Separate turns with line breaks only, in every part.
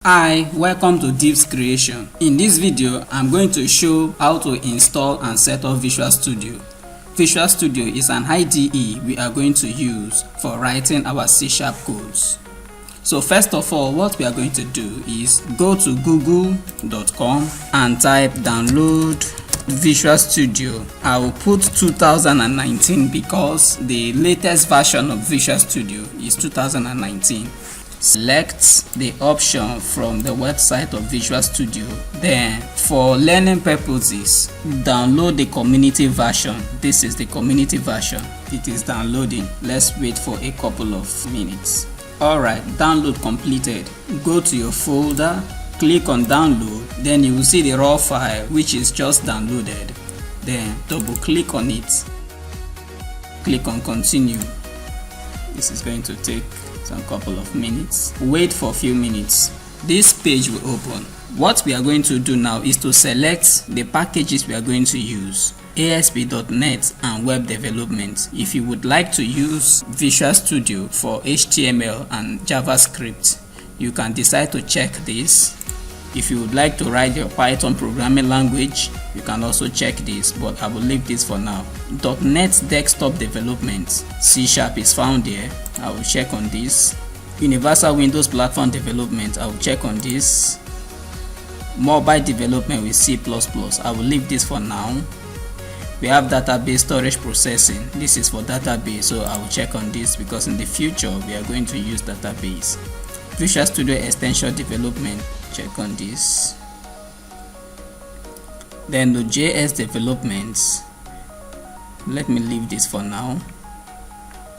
Hi, welcome to Dips Creation. In this video, I'm going to show how to install and set up Visual Studio. Visual Studio is an IDE we are going to use for writing our C# codes. So first of all, what we are going to do is go to google.com and type download Visual Studio. I will put 2019 because the latest version of Visual Studio is 2019. Select the option from the website of Visual Studio. Then for learning purposes, download the community version. This is the community version. It is downloading. Let's wait for a couple of minutes. Alright, download completed. Go to your folder, click on download, then you will see the raw file which is just downloaded. Then double click on it. Click on continue. This is going to take some couple of minutes. Wait for a few minutes. This page will open. What we are going to do now is to select the packages we are going to use: ASP.NET and web development. If you would like to use Visual Studio for HTML and JavaScript, you can decide to check this. If you would like to write your Python programming language, you can also check this, but I will leave this for now. .NET desktop development, C# is found here. I will check on this. Universal Windows platform development, I will check on this. Mobile development with C++, I will leave this for now. We have database storage processing. This is for database, so I will check on this because in the future we are going to use database. Visual Studio extension development, check on this. Then the JS developments, let me leave this for now.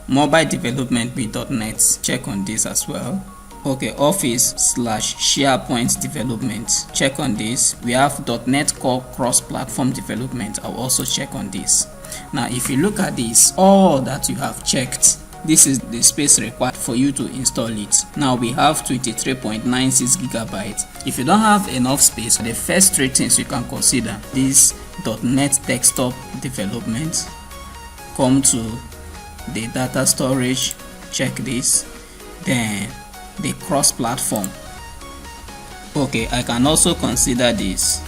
Mobile development with .NET, check on this as well. Okay, Office/SharePoint development, check on this. We have .NET Core cross-platform development, I'll also check on this. Now if you look at this, all that you have checked, this is the space required for you to install it. Now we have 23.96 GB. If you don't have enough space, the first three things you can consider: this .NET desktop development, come to the data storage, check this, then the cross-platform. Okay, I can also consider this.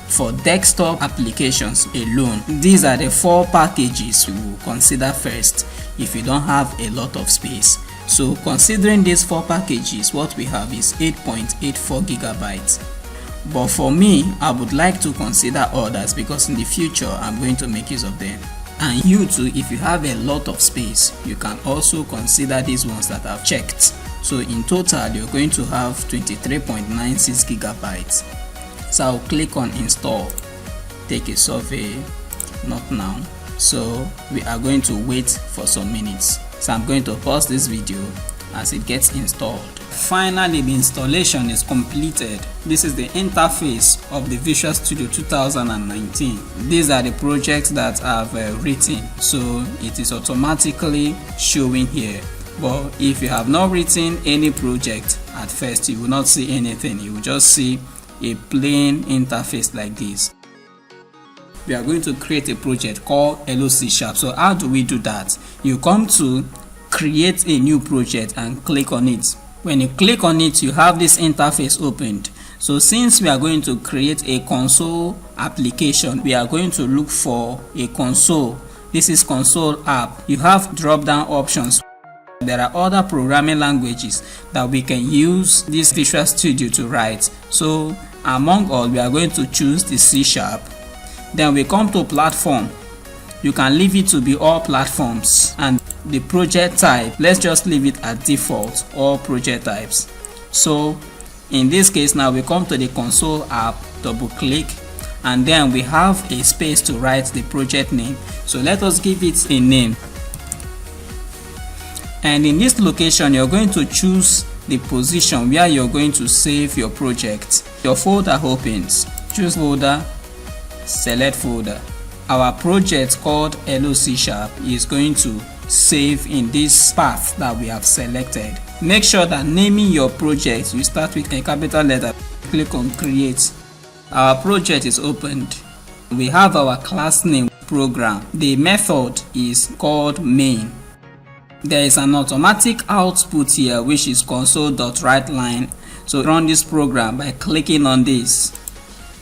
For desktop applications alone, these are the 4 packages we will consider first if you don't have a lot of space. So considering these 4 packages, what we have is 8.84 GB. But for me, I would like to consider others because in the future I'm going to make use of them. And you too, if you have a lot of space, you can also consider these ones that I've checked. So in total, you're going to have 23.96 GB. So I'll click on install, take a survey, not now. So we are going to wait for some minutes. So I'm going to pause this video as it gets installed. Finally, the installation is completed. This is the interface of the Visual Studio 2019. These are the projects that I've written, so it is automatically showing here. But if you have not written any project at first, you will not see anything. You will just see a plain interface like this. We are going to create a project called Hello C#. So how do we do that? You come to create a new project and click on it. When you click on it, you have this interface opened. So since we are going to create a console application, we are going to look for a console. This is console app. You have drop down options. There are other programming languages that we can use this Visual Studio to write. So among all, we are going to choose the C#. Then we come to platform. You can leave it to be all platforms, and the project type, let's just leave it at default, all project types. So in this case, now we come to the console app, double click, and then we have a space to write the project name. So let us give it a name. And in this location, you're going to choose the position where you're going to save your project. Your folder opens. Choose folder, select folder. Our project called Hello C# is going to save in this path that we have selected. Make sure that naming your project, you start with a capital letter. Click on create. Our project is opened. We have our class name program. The method is called main. There is an automatic output here which is console.writeLine. So run this program by clicking on this.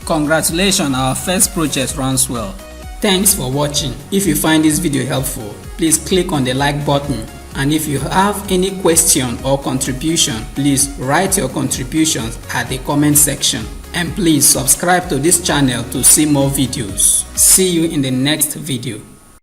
Congratulations, our first project runs well. Thanks for watching. If you find this video helpful, please click on the like button. And if you have any question or contribution, please write your contributions at the comment section. And please subscribe to this channel to see more videos. See you in the next video.